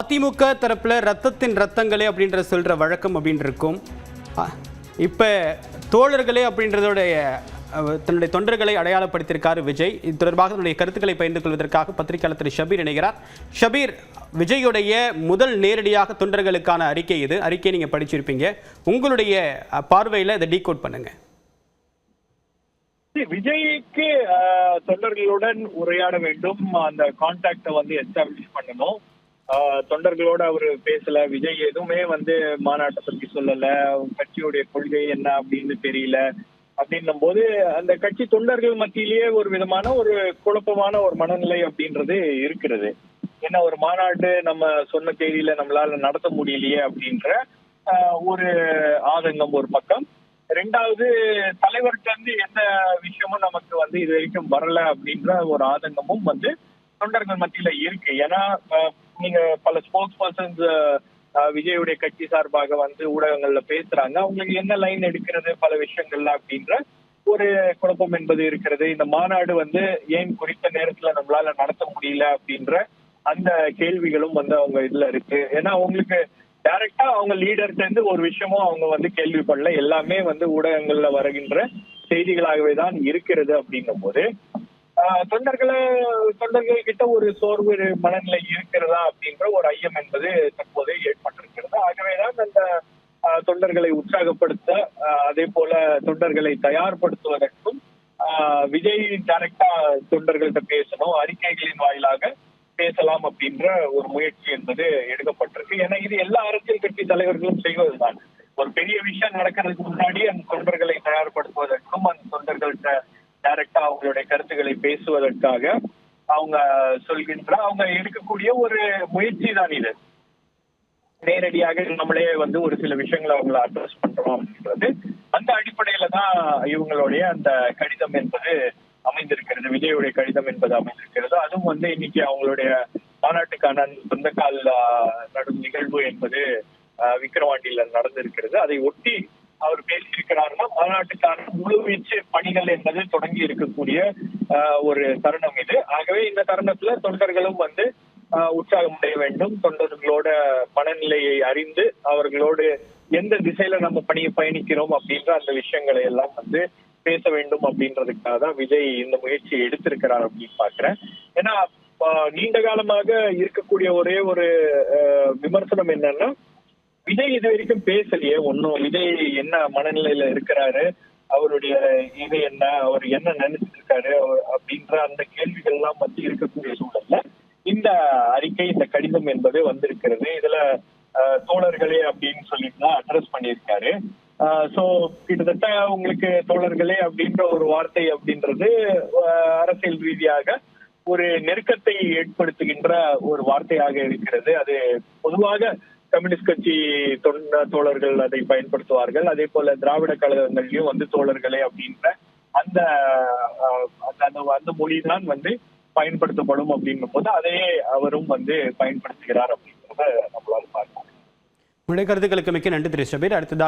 அதிமுக தரப்புல ரத்தத்தின் ரத்தங்களே அப்படின்ற சொல்ற வழக்கம் அப்படின்னு இருக்கும். இப்ப தோழர்களே அப்படின்றதோடைய தன்னுடைய தொண்டர்களை அடையாளப்படுத்தியிருக்காரு விஜய். இது தொடர்பாக தன்னுடைய கருத்துக்களை பகிர்ந்து கொள்வதற்காக பத்திரிகையாளர் திரு ஷபீர் இணைகிறார். ஷபீர், விஜயுடைய முதல் நேரடியாக தொண்டர்களுக்கான அறிக்கை இது. அறிக்கையை நீங்க படிச்சிருப்பீங்க. உங்களுடைய பார்வையில இதை டீகோட் பண்ணுங்க. விஜய்க்கு தொண்டர்களுடன் உரையாட வேண்டும், அந்த கான்டாக்ட எஸ்டாப்ளிஷ் பண்ணணும். தொண்டர்களோட அவரு பேசல, விஜய் எதுவுமே மாநாட்டை பத்தி சொல்லல, கட்சியுடைய கொள்கை என்ன அப்படின்னு தெரியல. அப்படின்னும் போது அந்த கட்சி தொண்டர்கள் மத்தியிலேயே ஒரு விதமான ஒரு குழப்பமான ஒரு மனநிலை அப்படின்றது இருக்கிறது. ஏன்னா ஒரு மாநாடு நம்ம சொன்ன தேதியில நம்மளால நடத்த முடியலையே அப்படின்ற ஒரு ஆதங்கம் ஒரு பக்கம். ரெண்டாவது, தலைவர்கிட்ட இருந்து எந்த விஷயமும் நமக்கு இது வரைக்கும் வரல அப்படின்ற ஒரு ஆதங்கமும் தொண்டர்கள் மத்தியில இருக்கு. ஏன்னா நீங்க பல ஸ்போக்ஸ் பர்சன்ஸ் விஜயுடைய கட்சி சார்பாக ஊடகங்கள்ல பேசுறாங்க. அவங்களுக்கு என்ன லைன் எடுக்கிறது பல விஷயங்கள்ல அப்படின்ற ஒரு குழப்பம் என்பது இருக்கிறது. இந்த மாநாடு ஏன் குறித்த நேரத்துல நம்மளால நடத்த முடியல அப்படின்ற அந்த கேள்விகளும் அவங்க இதுல இருக்கு. ஏன்னா அவங்களுக்கு டைரக்டா அவங்க லீடர்கிட்ட இருந்து ஒரு விஷயமும் அவங்க கேள்விப்படல. எல்லாமே ஊடகங்கள்ல வருகின்ற செய்திகளாகவே தான் இருக்கிறது. அப்படின்னும் போது தொண்டர்கள் கிட்ட ஒரு சோர்வு மனநிலை இருக்கிறதா அப்படின்ற ஒரு ஐயம் என்பது தற்போது ஏற்பட்டிருக்கிறது. ஆகவேதான் அந்த தொண்டர்களை உற்சாகப்படுத்த, அதே போல தொண்டர்களை தயார்படுத்துவதற்கும் விஜய் டைரக்டா தொண்டர்கள்ட்ட பேசணும், அறிக்கைகளின் வாயிலாக பேசலாம் அப்படின்ற ஒரு முயற்சி என்பது எடுக்கப்பட்டிருக்கு. ஏன்னா இது எல்லா அரசியல் கட்சி தலைவர்களும் செய்வதுதான். ஒரு பெரிய விஷயம் நடக்கிறதுக்கு முன்னாடி அந்த தொண்டர்களை தயார்படுத்துவதற்கும் அந்த தொண்டர்கள்ட்ட டைரக்டா அவங்களுடைய கருத்துக்களை பேசுவதற்காக அவங்க அவங்க எடுக்கக்கூடிய ஒரு முயற்சி தான் இது. நேரடியாக நம்மளே ஒரு சில விஷயங்களை அவங்களை அட்ரஸ் பண்றோம் அப்படின்றது அந்த அடிப்படையில தான் இவங்களுடைய அந்த கடிதம் என்பது அமைந்திருக்கிறது. விஜயுடைய கடிதம் என்பது அமைந்திருக்கிறது. அதுவும் இன்னைக்கு அவங்களுடைய மாநாட்டுக்கான சொந்தக்கால் நடும் நிகழ்வு என்பது விக்கிரவாண்டியில நடந்திருக்கிறது. அதை ஒட்டி அவர் பேசியிருக்கிறாருன்னா மாநாட்டுக்கான முழுவீச்சு பணிகள் என்பது தொடங்கி இருக்கக்கூடிய ஒரு தருணம் இது. ஆகவே இந்த தருணத்துல தொண்டர்களும் உற்சாகம் அடைய வேண்டும். தொண்டர்களோட மனநிலையை அறிந்து அவர்களோடு எந்த திசையில நம்ம பயணிக்கிறோம் அப்படின்ற அந்த விஷயங்களை எல்லாம் பேச வேண்டும் அப்படின்றதுக்காக தான் விஜய் இந்த முயற்சியை எடுத்திருக்கிறார் அப்படின்னு பாக்குறேன். ஏன்னா நீண்ட காலமாக இருக்கக்கூடிய ஒரே ஒரு விமர்சனம் என்னன்னா, விஜய் இது வரைக்கும் பேசலையே ஒன்னும். விஜய் என்ன மனநிலையில இருக்கிறாரு, அவருடைய இது என்ன, அவர் என்ன நினைச்சிட்டு இருக்காரு அப்படின்ற அந்த கேள்விகள் எல்லாம் இருக்கக்கூடிய சூழல்ல இந்த அறிக்கை, இந்த கடிதம் என்பது வந்திருக்கிறது. இதுல தோழர்களே அப்படின்னு சொல்லிட்டு தான் அட்ரஸ் பண்ணியிருக்காரு. சோ கிட்டத்தட்ட உங்களுக்கு தோழர்களே அப்படின்ற ஒரு வார்த்தை அப்படின்றது அரசியல் ரீதியாக ஒரு நெருக்கத்தை ஏற்படுத்துகின்ற ஒரு வார்த்தையாக இருக்கிறது. அது பொதுவாக கம்யூனிஸ்ட் கட்சி தோழர்கள் அதை பயன்படுத்துவார்கள். அதே போல திராவிட கழகங்களையும் தோழர்களே அப்படின்ற அந்த அந்த மொழிதான் பயன்படுத்தப்படும் அப்படின்னும் போது அதையே அவரும் பயன்படுத்துகிறார் அப்படின்றத நம்மளால பார்க்கலாம். உங்களுடைய கருத்துக்களுக்கு மிக்க நன்றி திரு ஷபீர். அடுத்ததாக